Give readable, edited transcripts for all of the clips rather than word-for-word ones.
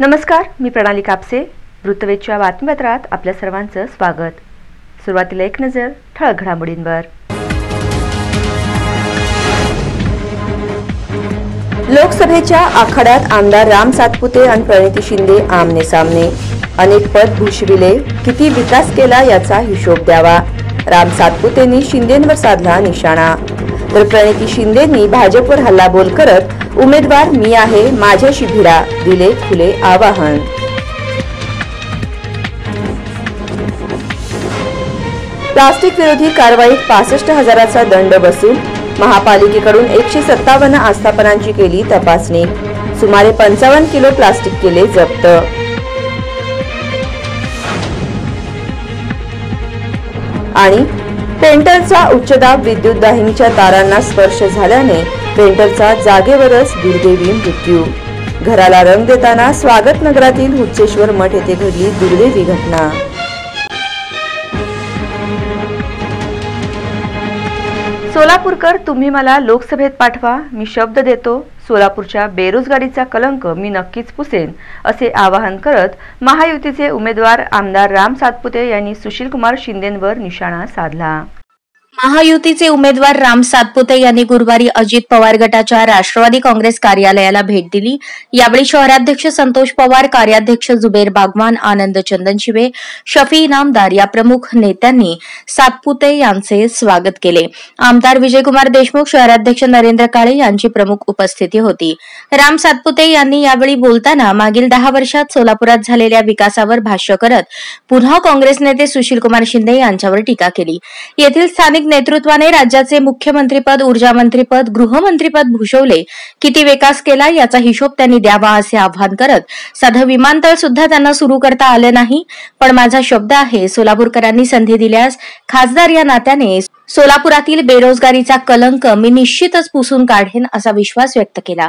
नमस्कार, मी प्रणाली कापसे. वृत्तवेधच्या बातमीपत्रात आपल्या सर्वांचं स्वागत. सुरुवातीला एक नजर ठळक घडामोडींवर. लोकसभेच्या आखाड्यात आमदार राम सातपुते आणि प्रणिती शिंदे आमने सामने. अनेक पद भूषविले, किती विकास केला याचा हिशोब द्यावा. राम सातपुतेंनी शिंदेंवर साधला निशाणा, तर प्रणिती शिंदेंनी भाजपवर हल्लाबोल करत उमेदवार मी आहे, माझ्याशी भिडा, दिले खुले आवाहन. प्लास्टिक विरोधी कारवाईत 65,000चा दंड वसूल. महापालिकेकडून 157 आस्थापनांची केली तपासणी. सुमारे 55 किलो प्लास्टिक केले जप्त. आणि पेंटरचा उच्च दाब विद्युत दाहिनीच्या तारांना स्पर्श झाल्याने पेंटरचा जागेवरच दुर्दैवी मृत्यू. घराला रंग देताना स्वागत नगरातील हुच्चेश्वर मठ येथे घडली दुर्दैवी घटना. सोलापूरकर तुम्ही मला लोकसभेत पाठवा, मी शब्द देतो. सोलापूरच्या बेरोजगारीचा कलंक मी नक्कीच पुसेन, असे आवाहन करत महायुतीचे उमेदवार आमदार राम सातपुते यांनी सुशीलकुमार शिंदेंवर निशाणा साधला. महायुतीचे उमेदवार राम सातपुते यांनी गुरुवारी अजित पवार गटाच्या राष्ट्रवादी काँग्रेस कार्यालयाला भेट दिली. यावेळी शहराध्यक्ष संतोष पवार, कार्याध्यक्ष जुबेर बागवान, आनंद चंदनशिवे, शफी इनामदार या प्रमुख नेत्यांनी सातपुते यांचे स्वागत केले. आमदार विजयकुमार देशमुख, शहराध्यक्ष नरेंद्र काळे यांची प्रमुख उपस्थिती होती. राम सातपुते यांनी यावेळी बोलताना मागील 10 वर्षात सोलापुरात झालेल्या विकासावर भाष्य करत पुन्हा काँग्रेस नेते सुशीलकुमार शिंदे यांच्यावर टीका केली. येथील स्थानिक नेतृत्वाने राज्याचे मुख्यमंत्रीपद, ऊर्जा मंत्रीपद, गृहमंत्रीपद भूषवले, किती विकास केला याचा हिशोब त्यांनी द्यावा असे आवाहन करत साधं विमानतळ सुद्धा त्यांना सुरू करता आले नाही. पण माझा शब्द आहे, सोलापूरकरांनी संधी दिल्यास खासदार या नात्याने सोलापुरातील बेरोजगारीचा कलंक मी निश्चितच पुसून काढेन असा विश्वास व्यक्त केला.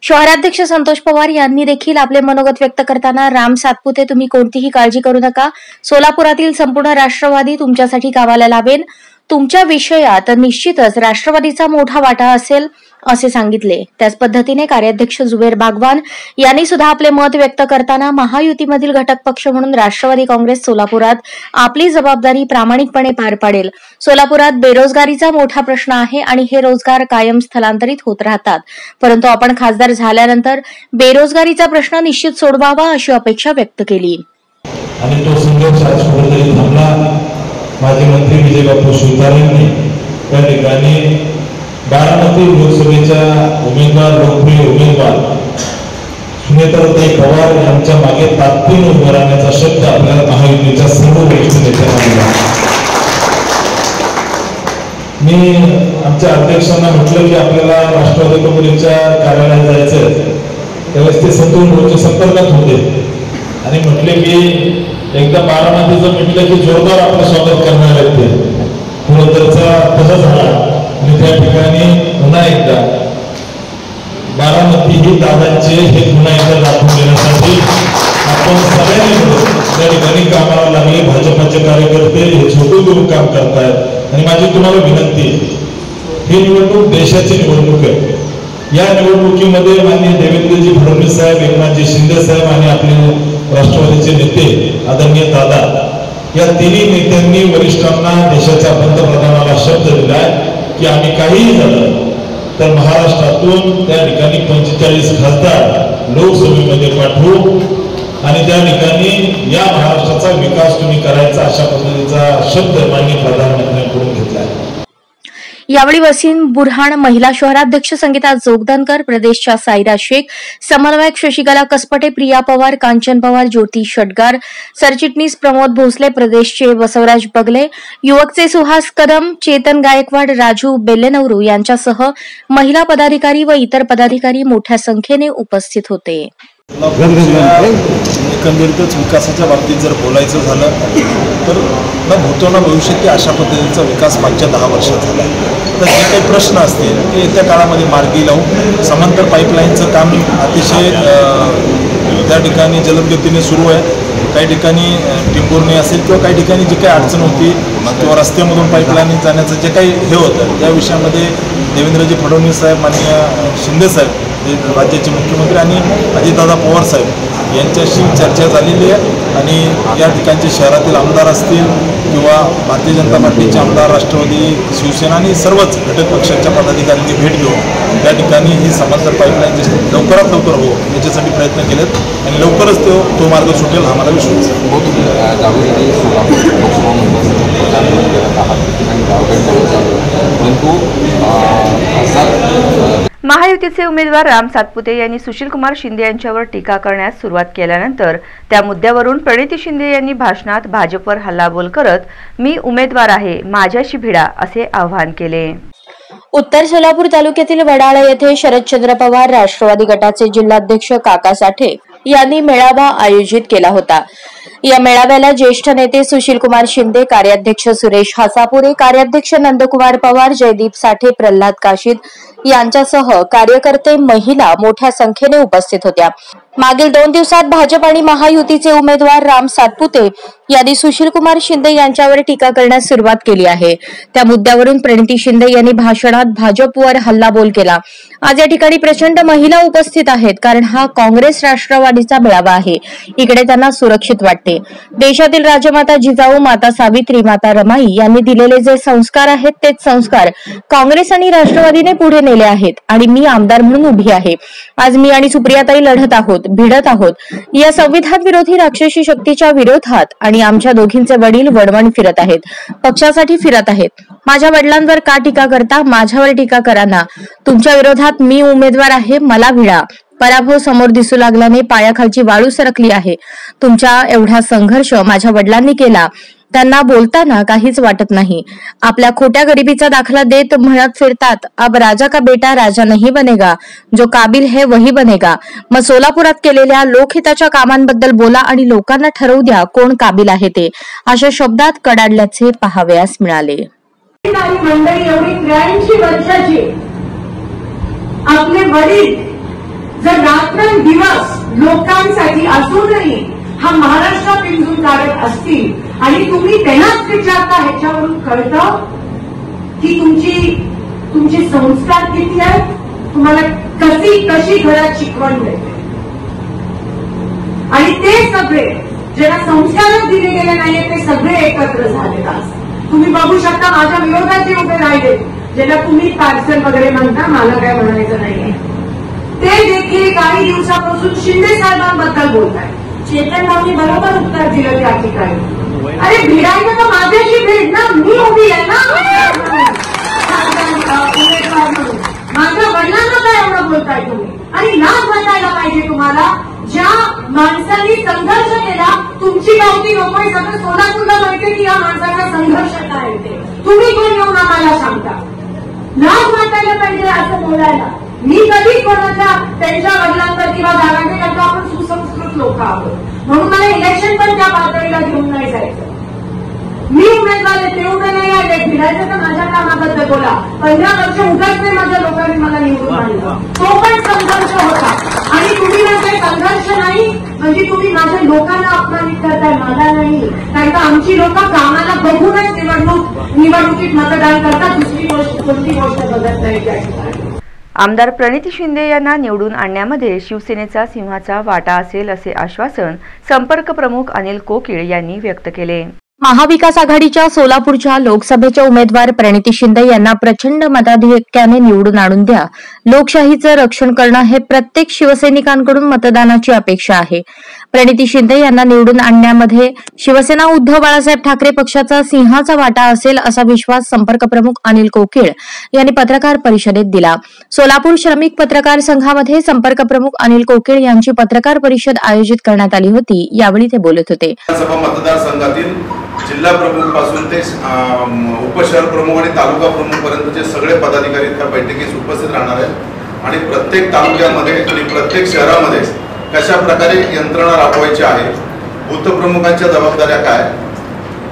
शहराध्यक्ष संतोष पवार यांनी देखील आपले मनोगत व्यक्त करताना राम सातपुते तुम्ही कोणतीही काळजी करू नका, सोलापुरातील संपूर्ण राष्ट्रवादी तुमच्यासाठी कामाला लावेन. तुमच्या विषयात निश्चितच राष्ट्रवादीचा मोठा वाटा असेल असे सांगितले. त्याच पद्धतीने कार्याध्यक्ष जुबेर बागवान यांनी सुद्धा आपले मत व्यक्त करताना महायुतीमधील घटक पक्ष म्हणून राष्ट्रवादी काँग्रेस सोलापुरात आपली जबाबदारी प्रामाणिकपणे पार पाडेल. सोलापुरात बेरोजगारीचा मोठा प्रश्न आहे आणि हे रोजगार कायम स्थलांतरित होत राहतात, परंतु आपण खासदार झाल्यानंतर बेरोजगारीचा प्रश्न निश्चित सोडवावा अशी अपेक्षा व्यक्त केली. आणि तो संघर्ष आज कुठेतरी थांबला. माजी मंत्री विजय बापू शिवतारेंनी त्या ठिकाणी बारामती लोकसभेच्या लोकप्रिय उमेदवार सुनेत्राताई पवार यांच्या मागे तात्पुरते उभं राहण्याचा शब्द आपल्याला महायुतीच्या सर्व वरिष्ठ नेत्यांना दिला. मी आमच्या अध्यक्षांना म्हटलं की आपल्याला राष्ट्रवादी काँग्रेसच्या कार्यालयात जायचं. त्यावेळेस ते संतोष मोर्चे संपर्कात होते आणि म्हटले की एकदा बारामतीचं म्हटलं की जोरदार आपलं स्वागत करणार आहेत ते. पुरंदरचा तसं झाला आणि त्या ठिकाणी पुन्हा एकदा बारामती ही दादांचे हे पुन्हा एकदा दाखवून देण्यासाठी आपण सगळ्यांनी मिळून त्या ठिकाणी कामाला लागले. भाजपाचे कार्यकर्ते हे छोटू घेऊन काम करतायत आणि माझी तुम्हाला विनंती, ही निवडणूक देशाची निवडणूक आहे. या निवडणुकीमध्ये माननीय देवेंद्रजी फडणवीस साहेब, एकनाथजी शिंदे साहेब आणि आपले राष्ट्रवादीचे नेते आदरणीय दादा या तिन्ही नेत्यांनी वरिष्ठांना, देशाच्या पंतप्रधानाला शब्द दिलाय की आम्ही काहीही झालं तर महाराष्ट्रातून त्या ठिकाणी 45 खासदार लोकसभेमध्ये पाठवू आणि त्या ठिकाणी या महाराष्ट्राचा विकास तुम्ही करायचा अशा पद्धतीचा शब्द माननीय प्रधानमंत्र्यांकडून घेतलाय. यावेळी वसीम बुरहान, महिला शहराध्यक्ष संगीता जोगदनकर, प्रदेशच्या साईरा शेख, समन्वयक शशिकला कसपटे, प्रिया पवार, कांचन पवार, ज्योती षटगार, सरचिटणीस प्रमोद भोसले, प्रदेशचे बसवराज बगले, युवकचे सुहास कदम, चेतन गायकवाड, राजू बेल्लेनवरू यांच्यासह महिला पदाधिकारी व इतर पदाधिकारी मोठ्या संख्येने उपस्थित होते. एकंदरीतच विकासाच्या बाबतीत जर बोलायचं झालं तर न भूतो न भविष्यती अशा पद्धतीचा विकास मागच्या 10 वर्षात झाला. तर जे काही प्रश्न असतील ते येत्या काळामध्ये मार्गी लावून समांतर पाईपलाईनचं काम अतिशय त्या ठिकाणी जलद गतीने सुरू आहे. काही ठिकाणी टिंबुर्णी असेल किंवा काही ठिकाणी जी काही अडचण होती किंवा रस्त्यामधून पाईपलाईन जाण्याचं जे काही हे होतं त्या विषयामध्ये देवेंद्रजी फडणवीस साहेब, माननीय शिंदे साहेब राज्याचे मुख्यमंत्री आणि अजितदादा पवार साहेब यांच्याशी चर्चा झालेली आहे आणि या ठिकाणचे शहरातील आमदार असतील किंवा भारतीय जनता पार्टीचे आमदार, राष्ट्रवादी, शिवसेना आणि सर्वच घटक पक्षांच्या पदाधिकाऱ्यांनी भेट घेऊन त्या ठिकाणी ही समांतर पाईपलाईन लवकरात लवकर हो याच्यासाठी प्रयत्न केलेत आणि लवकरच तो मार्ग सुटेल हा मला विश्वास आहे. महायुतीचे उमेदवार राम सातपुते यांनी सुशीलकुमार शिंदे यांच्यावर टीका करण्यास सुरुवात केल्यानंतर त्या मुद्द्यावरून प्रणिती शिंदे यांनी भाषणात भाजपवर हल्लाबोल करत मी उमेदवार आहे, माझ्याशी भिडा असे आवाहन केले. उत्तर सोलापूर तालुक्यातील वडाळा येथे शरदचंद्र पवार राष्ट्रवादी गटाचे जिल्हाध्यक्ष काका साठे यांनी मेळावा आयोजित केला होता. या मेळाव्याला ज्येष्ठ नेते सुशीलकुमार शिंदे, कार्याध्यक्ष सुरेश हासापुरे, कार्याध्यक्ष नंदकुमार पवार, जयदीप साठे, प्रल्हाद काशीद यांच्यासह कार्यकर्ते, महिला मोठ्या संख्येने उपस्थित होत्या. मागील 2 दिवसात भाजप आणि महायुतीचे उमेदवार राम सातपुते यांनी सुशीलकुमार शिंदे यांच्यावर टीका करण्यास सुरुवात केली आहे. त्या मुद्द्यावरून प्रणिती शिंदे यांनी भाषणात भाजपवर हल्लाबोल केला. आज या ठिकाणी प्रचंड महिला उपस्थित आहेत, कारण हा काँग्रेस राष्ट्रवादीचा मेळावा आहे. इकडे त्यांना सुरक्षित वाटते. देशातील राजमाता जिजाऊ, माता सावित्री, माता रमाई यांनी दिलेले जे संस्कार आहेत तेच संस्कार काँग्रेस आणि राष्ट्रवादीने पुढे नेले आहेत आणि मी आमदार म्हणून उभी आहे. आज मी आणि सुप्रियाताई लढत आहोत, भिडत आहोत या संविधान विरोधी राक्षसी शक्तीच्या विरोधात आणि आमच्या दोघींचे वडील वडवण फिरत आहेत, पक्षासाठी फिरत आहेत. माझ्या वडिलांवर का टीका करता? माझ्यावर टीका करा ना. तुमच्या विरोधात मी उमेदवार आहे, मला भिडा. पराभव समोर दिसू लागल्याने पायाखालची वाळू सरकली आहे. तुमच्या एवढा संघर्ष माझ्या वडिलांनी केला. त्यांना बोलताना काहीच वाटत नाही. आपल्या खोट्या गरिबीचा दाखला देत म्हणत फिरतात, अब राजा का बेटा राजा नहीं बनेगा, जो काबिल है वही बनेगा. मग सोलापुरात केलेल्या लोकहिताच्या कामांबद्दल बोला आणि लोकांना ठरवू द्या कोण काबिल आहे ते, अशा शब्दात कडाडल्याचे पाहावयास मिळाले. मंडळी एवढी 83 वर्षाची आपले वडील जर रात्रंदिवस लोकांसाठी असूनही हा महाराष्ट्र पिंजून काढत असतील आणि तुम्ही त्यांनाच विचारता, ह्याच्यावरून कळतं की तुमचे संस्कार किती आहेत, तुम्हाला कशी घरात शिकवण मिळते. आणि ते सगळे ज्यांना संस्कारच दिले गेले नाहीये ते सगळे एकत्र झालेले असतात. तुम्ही बघू शकता माझ्या विरोधात जे उभे राहिले, ज्याला तुम्ही पार्सल वगैरे म्हणता, मला काय म्हणायचं नाहीये, ते देखील काही दिवसापासून शिंदे साहेबांबद्दल बोलत आहेत. चेतन भाऊनी बरोबर उत्तर दिलं त्या ठिकाणी. अरे भिडायचं तर माझ्याशी भेट ना, मी उभी आहे ना उमेदवार म्हणून. माझ्या वडिलांना काय एवढं बोलताय तुम्ही? आणि लाच वाटायला पाहिजे तुम्हाला. ज्या माणसांनी संघर्ष केला, तुमची गावठी नोकरी सगळं सोलापूरला माहिती की या माणसाचा संघर्ष काय ते, तुम्ही कोण येऊन आम्हाला सांगता? लाच वाटायला पाहिजे असं बोलायला. मी कधी कोणाच्या त्यांच्या वडिलांचा किंवा दादाने करता, आपण सुसंस्कृत लोक आहोत म्हणून मला इलेक्शन पण त्या पातळीला घेऊन नाही जायचं. मी उमेदवार आहे, ते उभे नाही आले, भिडायचं तर माझ्या कामाबद्दल बोला. 15 वर्ष उगाच नाही माझ्या लोकांनी मला निवडून आणलं, तो पण संघर्ष होता. आणि तुम्ही म्हणजे संघर्ष नाही म्हणजे तुम्ही माझ्या लोकांना अपमानित करताय, मला नाही. कारण का आमची लोक कामाला बघूनच निवडणुकीत मतदान करतात, दुसरी गोष्ट कोणती गोष्ट बघत नाही त्या ठिकाणी. आमदार प्रणिती शिंदे यांना निवडून आणण्यामध्ये शिवसेनेचा सिंहाचा वाटा असेल असे आश्वासन संपर्क प्रमुख अनिल कोकिळ यांनी व्यक्त केले. महाविकास आघाडीच्या सोलापूरच्या लोकसभेच्या उमेदवार प्रणिती शिंदे यांना प्रचंड मताधिक्याने निवडून आणून द्या. लोकशाहीचं रक्षण करणं हे प्रत्येक शिवसैनिकांकडून मतदानाची अपेक्षा आहे. प्रणिती शिंदे यांना निवडून आणण्यामध्ये शिवसेना उद्धव बाळासाहेब ठाकरे पक्षाचा सिंहाचा वाटा असेल असा विश्वास संपर्क प्रमुख अनिल कोकिळ यांनी पत्रकार परिषदेत दिला. सोलापूर श्रमिक पत्रकार संघामध्ये संपर्क प्रमुख अनिल कोकिळ यांची पत्रकार परिषद आयोजित करण्यात आली होती. यावेळी ते बोलत होते. मतदारसंघातील जिल्हा प्रमुख पासून ते उपशहर प्रमुख आणि तालुका प्रमुख पर्यंतचे सगळे पदाधिकारी त्या बैठकीस उपस्थित राहणार आहेत आणि प्रत्येक तालुक्यामध्ये आणि प्रत्येक शहरामध्ये कशा प्रकारे यंत्रणा राबवायची आहे, बूथ प्रमुखांच्या जबाबदाऱ्या काय,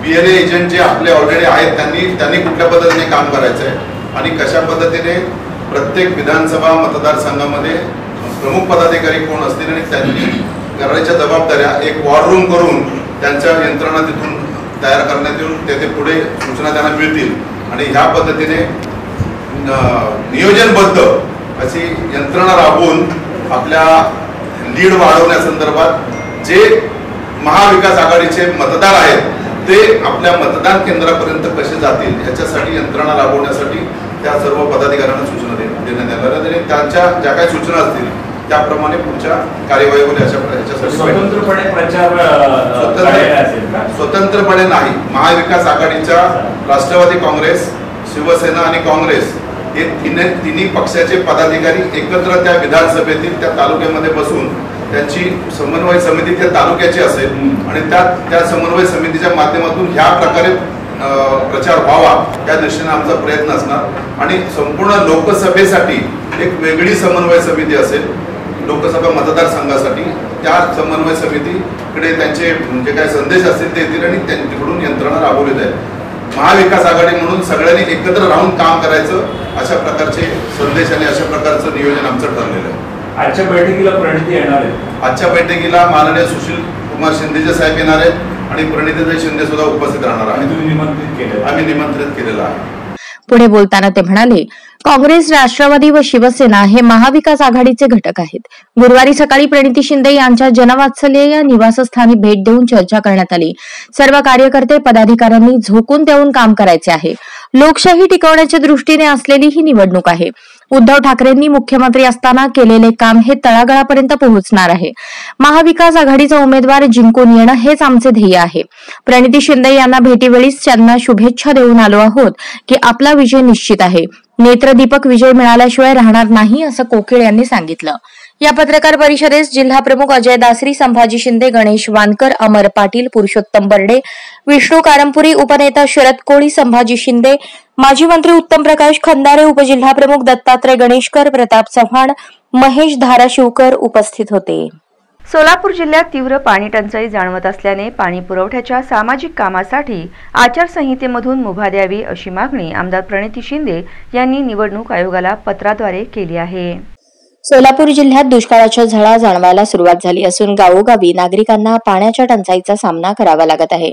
BLA एजंट जे आपले ऑलरेडी आहेत त्यांनी कुठल्या पद्धतीने काम करायचं आहे आणि कशा पद्धतीने प्रत्येक विधानसभा मतदारसंघामध्ये प्रमुख पदाधिकारी कोण असतील आणि त्यांनी करण्याच्या जबाबदाऱ्या एक वॉर रूम करून त्यांच्या यंत्रणा तिथून तयार करण्यात येऊन तेथे पुढे सूचना त्यांना मिळतील आणि ह्या पद्धतीने नियोजनबद्ध अशी यंत्रणा राबवून आपल्या लीड वाढवण्यासंदर्भात जे महाविकास आघाडीचे मतदार आहेत ते आपल्या मतदान केंद्रापर्यंत कसे जातील याच्यासाठी यंत्रणा राबवण्यासाठी त्या सर्व पदाधिकाऱ्यांना सूचना देण्यात येणार आहेत आणि त्यांच्या ज्या काही सूचना असतील त्याप्रमाणे पुढच्या कार्यवाहीवर याच्यासाठी स्वतंत्रपणे नाही, महाविकास आघाडीच्या राष्ट्रवादी काँग्रेस, शिवसेना आणि काँग्रेस हे तिन्ही पक्षाचे पदाधिकारी एकत्र त्या विधानसभेतील त्या तालुक्यामध्ये बसून त्यांची समन्वय समिती त्या तालुक्याची असेल आणि त्या समन्वय समितीच्या माध्यमातून ह्या प्रकारे प्रचार व्हावा या दृष्टीने आमचा प्रयत्न असणार आणि संपूर्ण लोकसभेसाठी एक वेगळी समन्वय समिती असेल. लोकसभा मतदारसंघासाठी त्या समन्वय समितीकडे त्यांचे जे काही संदेश असतील ते येतील आणि त्यांच्याकडून यंत्रणा राबवली जाईल. महाविकास आघाडी म्हणून सगळ्यांनी एकत्र राहून काम करायचं अशा प्रकारचे संदेश आणि अशा प्रकारचं नियोजन आमचं ठरलेलं आहे. आजच्या बैठकीला प्रणिती येणार आहे. आजच्या बैठकीला माननीय सुशील कुमार शिंदेचे साहेब येणार आहेत आणि प्रणितीताई शिंदे सुद्धा उपस्थित राहणार आहेत. आम्ही निमंत्रित केलेलं आहे. पुढे बोलताना ते म्हणाले, काँग्रेस, राष्ट्रवादी व शिवसेना हे महाविकास आघाडीचे घटक आहेत. गुरुवारी सकाळी प्रणिती शिंदे यांच्या जनवात्सल्य या निवासस्थानी भेट देऊन चर्चा करण्यात आली. सर्व कार्यकर्ते पदाधिकाऱ्यांनी झोकून देऊन काम करायचे आहे. लोकशाही टिकवण्याच्या दृष्टीने असलेली ही निवडणूक आहे. उद्धव ठाकरेंनी मुख्यमंत्री असताना केलेले काम हे तळागाळापर्यंत पोहोचणार आहे. महाविकास आघाडीचा उमेदवार जिंकून येणं हेच आमचे ध्येय आहे. प्रणिती शिंदे यांना भेटीवेळीच त्यांना शुभेच्छा देऊन आलो आहोत की आपला विजय निश्चित आहे. नेत्रदीपक विजय मिळाल्याशिवाय राहणार नाही असं कोकिळ यांनी सांगितलं. या पत्रकार परिषदेस जिल्हा प्रमुख अजय दासरी, संभाजी शिंदे, गणेश वानकर, अमर पाटील, पुरुषोत्तम बर्डे, विष्णू कारंपुरी, उपनेता शरद कोळी, संभाजी शिंदे, माजी मंत्री उत्तम प्रकाश खंदारे, उपजिल्हा प्रमुख दत्तात्रय गणेशकर, प्रताप चव्हाण, महेश धाराशिवकर उपस्थित होते. सोलापूर जिल्ह्यात तीव्र पाणी टंचाई जाणवत असल्याने पाणी पुरवठ्याच्या सामाजिक कामासाठी आचारसंहितेमधून मुभा द्यावी अशी मागणी आमदार प्रणिती शिंदे यांनी निवडणूक आयोगाला पत्राद्वारे केली आहे. सोलापूर जिल्ह्यात दुष्काळाच्या झळा जाणवायला सुरुवात झाली असून गावोगावी नागरिकांना पाण्याच्या टंचाईचा सामना करावा लागत आहे.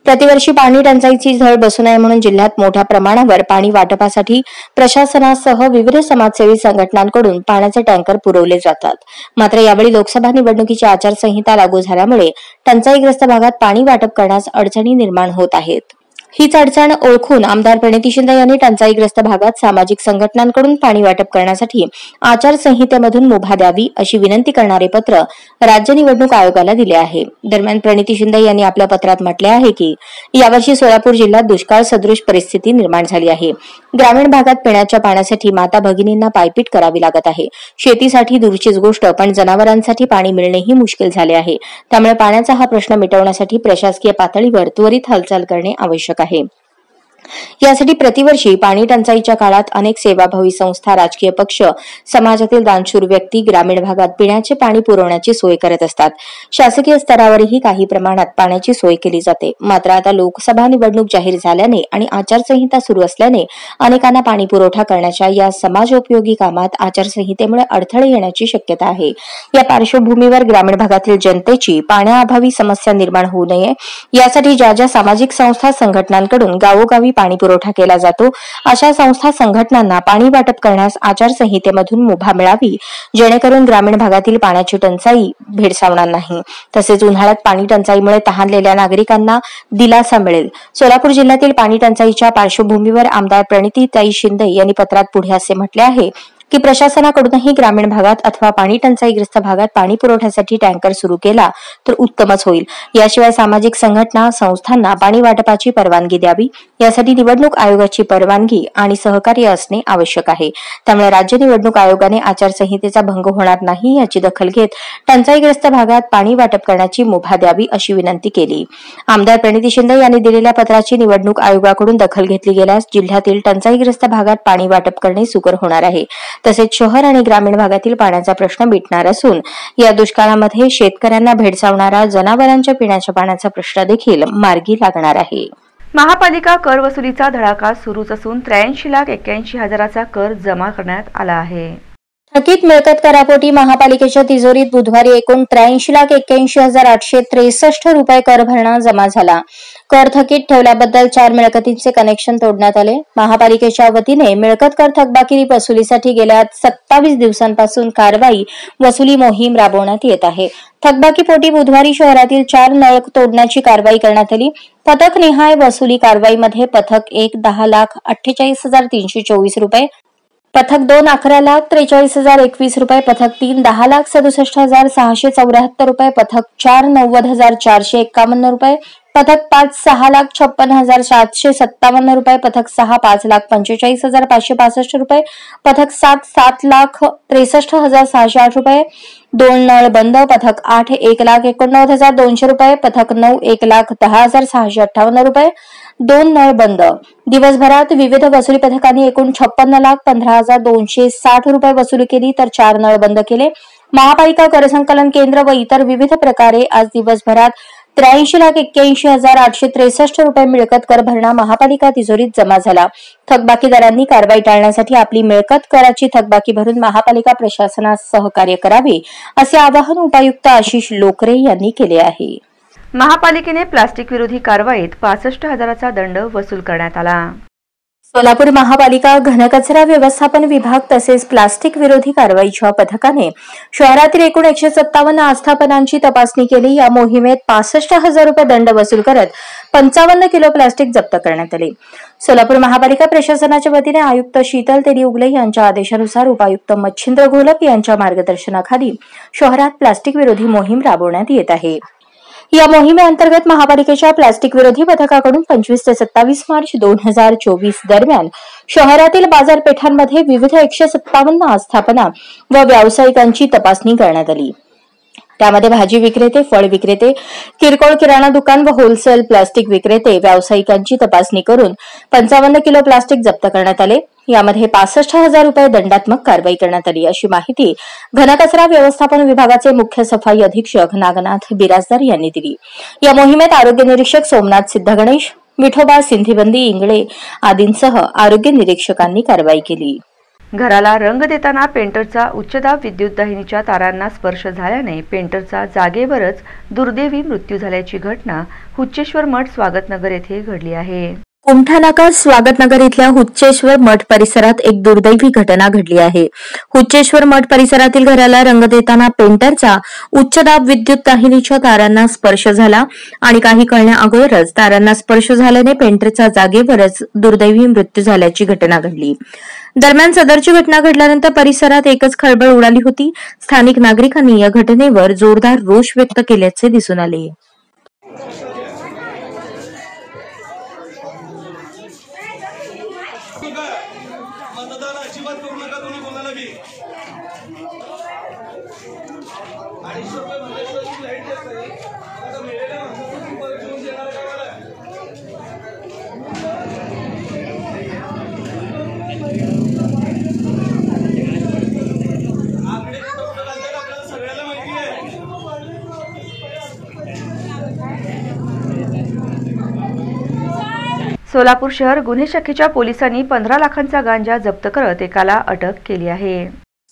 प्रतिवर्षी पाणी टंचाईची झळ बसू नये म्हणून जिल्ह्यात मोठ्या प्रमाणावर पाणी वाटपासाठी प्रशासनासह विविध समाजसेवी संघटनांकडून पाण्याचे टँकर पुरवले जातात. मात्र यावेळी लोकसभा निवडणुकीची आचारसंहिता लागू झाल्यामुळे टंचाईग्रस्त भागात पाणी वाटप करण्यास अडचणी निर्माण होत आहेत. हीच अडचण ओळखून आमदार प्रणिती शिंदे यांनी टंचाईग्रस्त भागात सामाजिक संघटनांकडून पाणी वाटप करण्यासाठी आचारसंहितेमधून मुभा द्यावी अशी विनंती करणारे पत्र राज्य निवडणूक आयोगाला दिले आहे. दरम्यान प्रणिती शिंदे यांनी आपल्या पत्रात म्हटले आहे की यावर्षी सोलापूर जिल्ह्यात दुष्काळ सदृश परिस्थिती निर्माण झाली आहे. ग्रामीण भागात पिण्याच्या पाण्यासाठी माता भगिनींना पायपीट करावी लागत आहे. शेतीसाठी दूरचीच गोष्ट, पण जनावरांसाठी पाणी मिळणेही मुश्किल झाले आहे. त्यामुळे पाण्याचा हा प्रश्न मिटवण्यासाठी प्रशासकीय पातळीवर त्वरित हालचाल करणे आवश्यक आहे. यासाठी प्रतिवर्षी पाणी टंचाईच्या काळात अनेक सेवाभावी संस्था, राजकीय पक्ष, समाजातील दानशूर व्यक्ती ग्रामीण भागात पिण्याचे पाणी पुरवण्याची सोय करत असतात. शासकीय स्तरावरही काही प्रमाणात पाण्याची सोय केली जाते. मात्र आता लोकसभा निवडणूक जाहीर झाल्याने आणि आचारसंहिता सुरू असल्याने अनेकांना पाणी पुरवठा करण्याच्या या समाजोपयोगी कामात आचारसंहितेमुळे अडथळे येण्याची शक्यता आहे. या पार्श्वभूमीवर ग्रामीण भागातील जनतेची पाण्याअभावी समस्या निर्माण होऊ नये यासाठी ज्या ज्या सामाजिक संस्था, संघटनांकडून गावोगावी पाणी पुरवठा केला जातो अशा संस्था, संघटनांना पाणी वाटप करण्यास आचारसंहितेमधून मुभा मिळावी, जेणेकरून ग्रामीण भागातील पाण्याची टंचाई भेडसावणार नाही. तसेच उन्हाळ्यात पाणी टंचाईमुळे तहानलेल्या नागरिकांना दिलासा मिळेल. सोलापूर जिल्ह्यातील पाणी टंचाईच्या पार्श्वभूमीवर आमदार प्रणितीताई शिंदे यांनी पत्रात पुढे असे म्हटले आहे की प्रशासनाकडूनही ग्रामीण भागात अथवा पाणी टंचाईग्रस्त भागात पाणी पुरवठ्यासाठी टँकर सुरू केला तर उत्तमच होईल. याशिवाय सामाजिक संघटना, संस्थांना पाणी वाटपाची परवानगी द्यावी. यासाठी निवडणूक आयोगाची परवानगी आणि सहकार्य असणे आवश्यक आहे. त्यामुळे राज्य निवडणूक आयोगाने आचारसंहितेचा भंग होणार नाही याची दखल घेत टंचाईग्रस्त भागात पाणी वाटप करण्याची मुभा द्यावी अशी विनंती केली. आमदार प्रणिती शिंदे यांनी दिलेल्या पत्राची निवडणूक आयोगाकडून दखल घेतली गेल्यास जिल्ह्यातील टंचाईग्रस्त भागात पाणी वाटप करणे सुकर होणार आहे. तसेच शहर आणि ग्रामीण भागातील पाण्याचा प्रश्न मिटणार असून या दुष्काळामध्ये शेतकऱ्यांना भेडसावणारा जनावरांच्या पिण्याच्या पाण्याचा प्रश्न देखील मार्गी लागणार आहे. महापालिका कर वसुलीचा धडाका सुरूच असून 83,81,000चा कर जमा करण्यात आला आहे. थकीत मिळकत करापोटी महापालिकेच्या तिजोरीत बुधवारी एकूण 83,81,863 रुपये कर भरणा जमा झाला. कर थकीत ठेवल्याबद्दल 4 मिळकतींचे कनेक्शन तोडण्यात आले. महापालिकेच्या वतीने मिळकत कर थकबाकी वसुलीसाठी गेल्या 27 दिवसांपासून कारवाई वसुली मोहीम राबवण्यात येत आहे. थकबाकीपोटी बुधवारी शहरातील 4 नळ तोडण्याची कारवाई करण्यात आली. पथक निहाय वसुली कारवाईमध्ये पथक 1 10,48,324 रुपये, पथक 2 11,43,021 रुपये, पथक 3 10,67,674 रुपये, पथक 4 90,451 रुपये, पथक 5 6,56,757 रुपये, पथक 6 5,45,565 रुपये, पथक 7 7,63,608 रुपये, 2 नळ बंद, पथक 8 1,89,200 रुपये, पथक 9 1,10,658 रुपये, 2 नळ बंद. दिवसभरात विविध वसुली पथकांनी एकूण 56,15,260 रुपये वसुली केली तर 4 नळ बंद केले. महापालिका कर संकलन केंद्र व इतर विविध प्रकारे आज दिवसभरात 83,81,863 रुपये मिळकत कर भरणा महापालिका तिजोरीत जमा झाला. थकबाकीदारांनी कारवाई टाळण्यासाठी आपली मिळकत कराची थकबाकी भरून महापालिका प्रशासनास सहकार्य करावे असे आवाहन उपायुक्त आशिष लोकरे यांनी केले आहे. महापालिकेने प्लास्टिक विरोधी कारवाईत 65,000चा दंड वसूल करण्यात आला. सोलापूर महापालिका घनकचरा व्यवस्थापन विभाग तसेच प्लास्टिक विरोधी कारवाईच्या पथकाने शहरातील एकूण 157 आस्थापनांची तपासणी केली. या मोहिमेत 65,000 रुपये दंड वसूल करत 55 किलो प्लास्टिक जप्त करण्यात आले. सोलापूर महापालिका प्रशासनाच्या वतीने आयुक्त शीतल तेली उगले यांच्या आदेशानुसार उपायुक्त मच्छिंद्र घोलप यांच्या मार्गदर्शनाखाली शहरात प्लास्टिक विरोधी मोहीम राबवण्यात येत आहे. या मोहिमेअंतर्गत महापालिकेच्या प्लास्टिक विरोधी पथकाकडून 25 ते 27 मार्च 2024 दरम्यान शहरातील बाजारपेठांमध्ये विविध 157 आस्थापना व व्यावसायिकांची तपासणी करण्यात आली. त्यामध्ये भाजी विक्रेते, फळ विक्रेते, किरकोळ किराणा दुकान व होलसेल प्लास्टिक विक्रेते, व्यावसायिकांची तपासणी करून 55 किलो प्लास्टिक जप्त करण्यात आले. यामध्ये 65,000 रुपये दंडात्मक कारवाई करण्यात आली अशी माहिती घनकचरा व्यवस्थापन विभागाचे मुख्य सफाई अधीक्षक नागनाथ बिराजदार यांनी दिली. या मोहिमेत आरोग्य निरीक्षक सोमनाथ सिद्धगणेश, विठोबा सिंधीबंदी इंगळे आदींसह आरोग्य निरीक्षकांनी कारवाई केली. घराला रंग देताना पेंटरचा उच्चदाब विद्युत दाहिनीच्या तारांना स्पर्श झाल्याने पेंटरचा जागेवरच दुर्दैवी मृत्यू झाल्याची घटना हुच्चेश्वर मठ स्वागतनगर येथे घडली आहे. कुमठानाका स्वागतनगर इथल्या हुच्चेश्वर मठ परिसरात एक दुर्दैवी घटना घडली आहे. हुच्चेश्वर मठ परिसरातील घराला रंग देताना पेंटरचा उच्चदाब विद्युत दाहिनीच्या तारांना स्पर्श झाला आणि काही कळण्या अगोदरच तारांना स्पर्श झाल्याने पेंटरचा जागेवरच दुर्दैवी मृत्यू झाल्याची घटना घडली. दरम्यान सदरची घटना घडल्यानंतर परिसरात एकच खळबळ उडाली होती. स्थानिक नागरिकांनी या घटनेवर जोरदार रोष व्यक्त केल्याचे दिसून आले. मतदान अजिबात करू नका तुम्ही कोणाला बी. 250 रुपये भरल्याशिवाय लाईट देत नाही. आता मेलेल्या माणसाचं परत घेऊन देणार का मला? आकडे कुठं घालतात आपल्याला सगळ्याला माहिती आहे. सोलापूर शहर गुन्हे शाखेच्या पोलिसांनी 15 लाखांचा गांजा जप्त करत एकाला अटक केली आहे.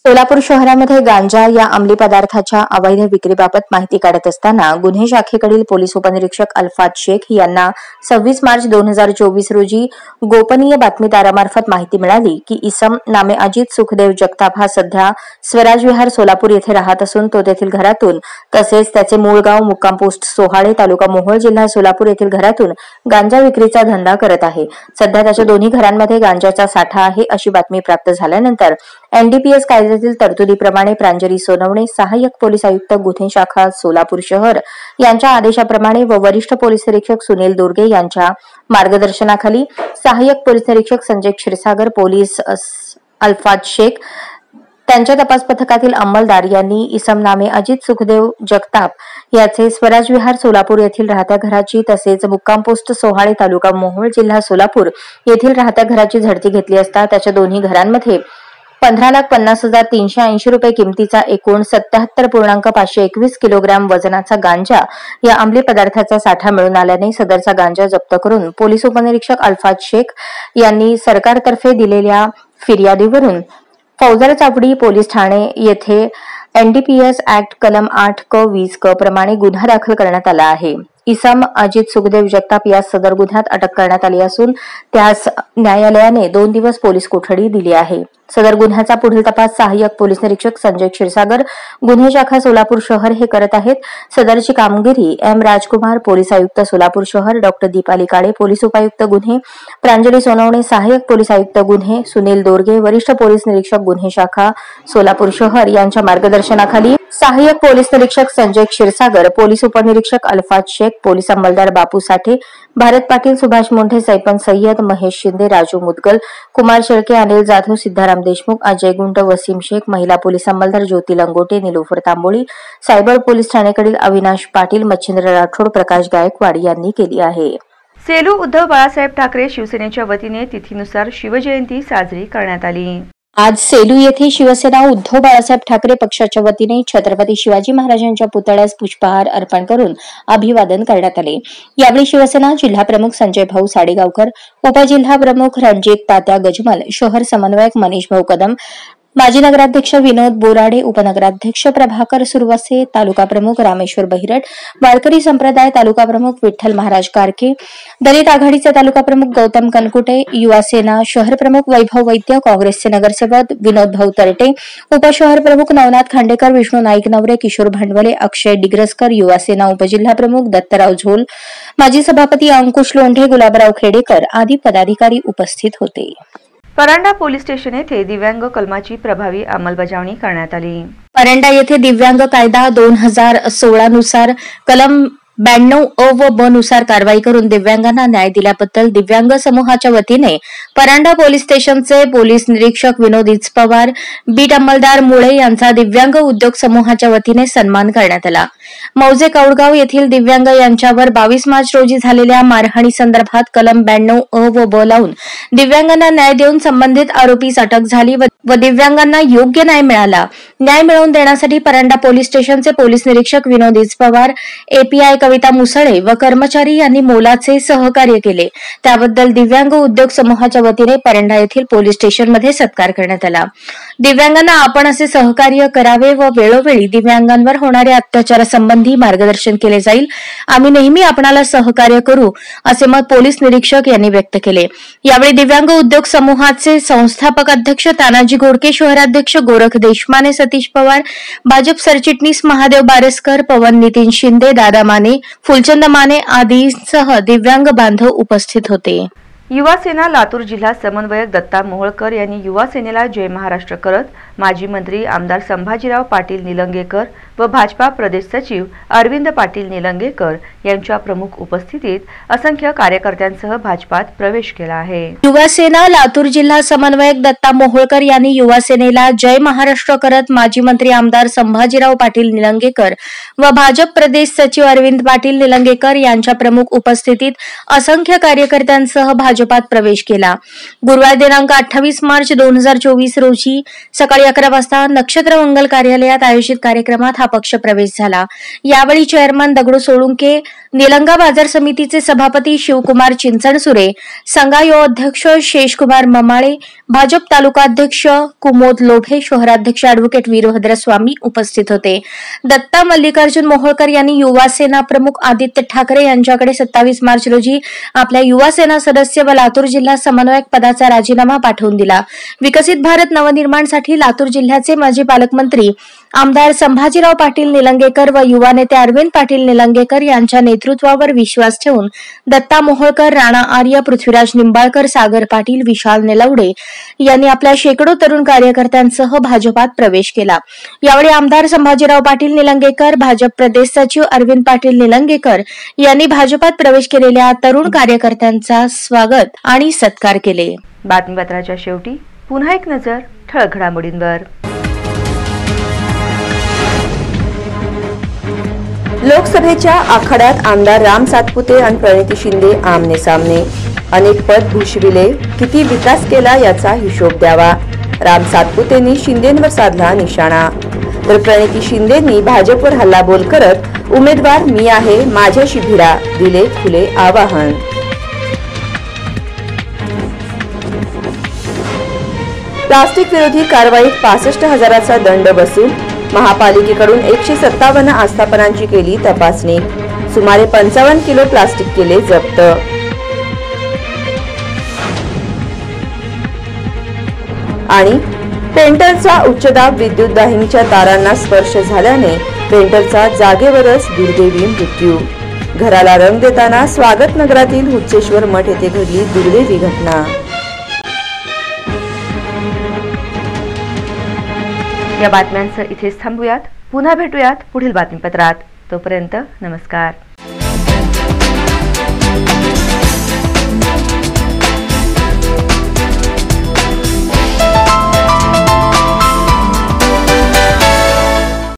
सोलापूर शहरामध्ये गांजा या अंमली पदार्थाच्या अवैध विक्रीबाबत माहिती काढत असताना गुन्हे शाखेकडील पोलीस उपनिरीक्षक अल्फाज शेख यांना 26 मार्च 2024 रोजी गोपनीय बातमीदारामार्फत माहिती मिळाली की इसम नामे अजित सुखदेव जगताप हा सध्या स्वराज विहार सोलापूर येथे राहत असून तो तेथील घरातून तसेच त्याचे मूळ गाव मुक्काम पोस्ट सोहाळे तालुका मोहोळ जिल्हा सोलापूर येथील घरातून गांजा विक्रीचा धंदा करत आहे. सध्या त्याच्या दोन्ही घरांमध्ये गांजाचा साठा आहे अशी बातमी प्राप्त झाल्यानंतर एनडीपीएस कायद्यातील तरतुदीप्रमाणे प्रांजली सोनवणे, सहाय्यक पोलीस आयुक्त गुन्हे शाखा सोलापूर शहर यांच्या आदेशाप्रमाणे व वरिष्ठ पोलीस निरीक्षक सुनील दोर्गे यांच्या मार्गदर्शनाखाली सहाय्यक पोलीस निरीक्षक संजय क्षीरसागर, पोलीस अल्फाज शेख त्यांच्या तपास पथकातील अंमलदार यांनी इसम नामे अजित सुखदेव जगताप याचे स्वराज विहार सोलापूर येथील राहत्या घराची तसेच मुक्काम पोस्ट सोहाळे तालुका मोहोळ जिल्हा सोलापूर येथील राहत्या घराची झडती घेतली असता त्याच्या दोन्ही घरांमध्ये 15,50,380 रुपये किमतीचा एकूण 77.521 किलोग्राम वजनाचा गांजा या अंमली पदार्थाचा साठा मिळून आल्याने सदरचा गांजा जप्त करून पोलीस उपनिरीक्षक अल्फाज शेख यांनी सरकारतर्फे दिलेल्या फिर्यादीवरून फौजदार चावडी पोलीस ठाणे येथे NDPS ऍक्ट कलम 8(क) प्रमाणे गुन्हा दाखल करण्यात आला आहे. इसम अजित सुखदेव जगताप यास सदर गुन्ह्यात अटक करण्यात आली असून त्यास न्यायालयाने 2 दिवस पोलीस कोठडी दिली आहे. सदर गुन्ह्याचा पुढील तपास सहाय्यक पोलीस निरीक्षक संजय क्षीरसागर, गुन्हे शाखा सोलापूर शहर हे करत आहेत. सदरची कामगिरी M. राजकुमार, पोलीस आयुक्त सोलापूर शहर, डॉ. दीपाली काळे, पोलीस उपायुक्त गुन्हे, प्रांजली सोनवणे, सहाय्यक पोलीस आयुक्त गुन्हे, सुनील दोरगे, वरिष्ठ पोलीस निरीक्षक गुन्हे शाखा सोलापूर शहर यांच्या मार्गदर्शनाखाली सहाय्यक पोलीस निरीक्षक संजय क्षीरसागर, पोलीस उपनिरीक्षक अल्फाज शेख, पोलीस अंमलदार बापू साठे, भारत पाटील, सुभाष मोंढे, सैपन सय्यद, महेश शिंदे, राजू मुदगल, कुमार शेळके, अनिल जाधव, सिद्धाराम देशमुख, अजय गुंट, वसीम शेख, महिला पोलीस अंमलदार ज्योती लंगोटे, निलोफर तांबोळी, सायबर पोलीस ठाणेकडील अविनाश पाटील, मच्छिंद्र राठोड, प्रकाश गायकवाड यांनी केली आहे. सेलू उद्धव बाळासाहेब ठाकरे शिवसेनेच्या वतीने तिथीनुसार शिवजयंती साजरी करण्यात आली. आज सेलू येथे शिवसेना उद्धव बाळासाहेब ठाकरे पक्षाच्या वतीने छत्रपती शिवाजी महाराजांच्या पुतळ्यास पुष्पहार अर्पण करून अभिवादन करण्यात आले. यावेळी शिवसेना जिल्हा प्रमुख संजय भाऊ साडेगावकर, उपजिल्हा प्रमुख रणजित तात्या गजमल, शहर समन्वयक मनीष भाऊ कदम, माजी नगराध्यक्ष विनोद बोराडे, उपनगराध्यक्ष प्रभाकर सुरवसे, तालुका प्रमुख रामेश्वर बहिरट, वारकरी संप्रदाय तालुका प्रमुख विठ्ठल महाराज कारके, दलित आघाडीचे तालुका प्रमुख गौतम कनकुटे, युवा सेना शहर प्रमुख वैभव वैद्य, काँग्रेसचे नगरसेवक विनोद भाऊ तरटे, उपशहर प्रमुख नवनाथ खांडेकर, विष्णू नाईक नवरे, किशोर भांडवले, अक्षय डिग्रसकर, युवा सेना उपजिल्हा प्रमुख दत्तराव झोल, माजी सभापती अंकुश लोंढे, गुलाबराव खेडेकर आदी पदाधिकारी उपस्थित होते. परांडा पोलीस स्टेशन येथे दिव्यांग कलमाची प्रभावी अंमलबजावणी करण्यात आली. परांडा येथे दिव्यांग कायदा 2016 नुसार कलम 92(अ) व (ब) नुसार कारवाई करून दिव्यांगांना न्याय दिल्याबद्दल दिव्यांग समूहाच्या वतीने परांडा पोलीस स्टेशनचे पोलीस निरीक्षक विनोद पवार, बीट अंमलदार मुळे यांचा दिव्यांग उद्योग समूहाच्या वतीने सन्मान करण्यात आला. मौजे कौडगाव येथील दिव्यांग यांच्यावर 22 मार्च रोजी झालेल्या मारहाणी संदर्भात कलम 92(अ) व (ब) लावून दिव्यांगांना न्याय देऊन संबंधित आरोपीस अटक झाली व दिव्यांगांना योग्य न्याय मिळाला. न्याय मिळवून देण्यासाठी परांडा पोलीस स्टेशनचे पोलीस निरीक्षक विनोद पवार, API कविता मुसळे व कर्मचारी यांनी मोलाचे सहकार्य केले. त्याबद्दल दिव्यांग उद्योग समूहाच्या वतीने परांडा येथील पोलीस स्टेशनमध्ये सत्कार करण्यात आला. दिव्यांगांना आपण असे सहकार्य करावे व वेळोवेळी दिव्यांगांवर होणाऱ्या अत्याचारासंबंधी मार्गदर्शन केले जाईल. आम्ही नेहमी आपणाला सहकार्य करू असे मत पोलीस निरीक्षक यांनी व्यक्त केले. यावेळी दिव्यांग उद्योग समूहाचे संस्थापक अध्यक्ष तानाजी घोडके, शहराध्यक्ष गोरख देशमाने, सतीश पवार, भाजप सरचिटणीस महादेव बारसकर, पवन नितीन शिंदे, दादा माने, फुलचंद माने आदींसह दिव्यांग बांधव उपस्थित होते. युवा सेना लातूर जिल्हा समन्वयक दत्ता मोहोळकर यांनी युवा सेनेला जय महाराष्ट्र करत माजी मंत्री आमदार संभाजीराव पाटील निलंगेकर व भाजपा प्रदेश सचिव अरविंद पाटील निलंगेकर यांच्या प्रमुख उपस्थितीत असंख्य कार्यकर्त्यांसह भाजपात प्रवेश केला आहे. युवा सेना लातूर जिल्हा समन्वयक दत्ता मोहोळकर यांनी युवा सेनेला जय महाराष्ट्र करत माजी मंत्री आमदार संभाजीराव पाटील निलंगेकर व भाजप प्रदेश सचिव अरविंद पाटील निलंगेकर यांच्या प्रमुख उपस्थितीत असंख्य कार्यकर्त्यांसह भाजपात प्रवेश केला. गुरुवार दिनांक 28 मार्च 2024 रोजी सकाळी 11 वाजता नक्षत्र मंगल कार्यालयात आयोजित कार्यक्रमात हा पक्ष प्रवेश झाला. यावेळी चेअरमन दगडू सोळुंके, निलंगा बाजार समितीचे सभापती शिवकुमार चिंचणसुरे, संघायो अध्यक्ष शेषकुमार ममाळे, भाजप तालुका अध्यक्ष कुमोद लोढे, शहराध्यक्ष अॅडव्होकेट वीरभद्र स्वामी उपस्थित होते. दत्ता मल्लिकार्जुन मोहोळकर यांनी युवा सेना प्रमुख आदित्य ठाकरे यांच्याकडे 27 मार्च रोजी आपल्या युवा सेना सदस्य व लातूर जिल्हा समन्वयक पदाचा राजीनामा पाठवून दिला. विकसित भारत नवनिर्माणसाठी लातूर जिल्ह्याचे माजी पालकमंत्री आमदार संभाजीराव पाटील निलंगेकर व युवा नेते अरविंद पाटील निलंगेकर यांच्या नेतृत्वावर विश्वास ठेवून दत्ता मोहोळकर, राणा आर्य, पृथ्वीराज निंबाळकर, सागर पाटील, विशाल नेलवडे यांनी आपल्या शेकडो तरुण कार्यकर्त्यांसह भाजपात प्रवेश केला. यावेळी आमदार संभाजीराव पाटील निलंगेकर, भाजप प्रदेश सचिव अरविंद पाटील निलंगेकर यांनी भाजपात प्रवेश केलेल्या तरुण कार्यकर्त्यांचा स्वागत आणि सत्कार केले. बातमीपत्राच्या शेवटी पुन्हा एक नजर ठळक घडामोडींवर. लोकसभेच्या आखाड्यात आमदार राम सातपुते आणि प्रणिती शिंदे आमने सामने. अनेक पद भूषविले, किती विकास केला याचा हिशोब द्यावा. राम सातपुतेंनी शिंदेंवर साधला निशाणा, तर प्रणिती शिंदेंनी भाजपवर हल्लाबोल करत उमेदवार मी आहे, माझ्याशी भिडा दिले खुले आवाहन. प्लास्टिक विरोधी कारवाईत 65,000चा दंड वसूल. महापालिकेकडून 157 आस्थापनांची केली तपासणी. सुमारे 55 किलो प्लास्टिक केले जप्त. आणि पेंटरचा उच्चदाब विद्युत वाहिनीच्या तारांना स्पर्श झाल्याने पेंटरचा जागेवरच दुर्दैवी मृत्यू. घराला रंग देताना स्वागत नगरातील हुच्चेश्वर मठ येथे घडली दुर्दैवी घटना. या बातम्यांसह इथेच थांबूयात. पुन्हा भेटूयात पुढील बातमीपत्रात. तोपर्यंत नमस्कार.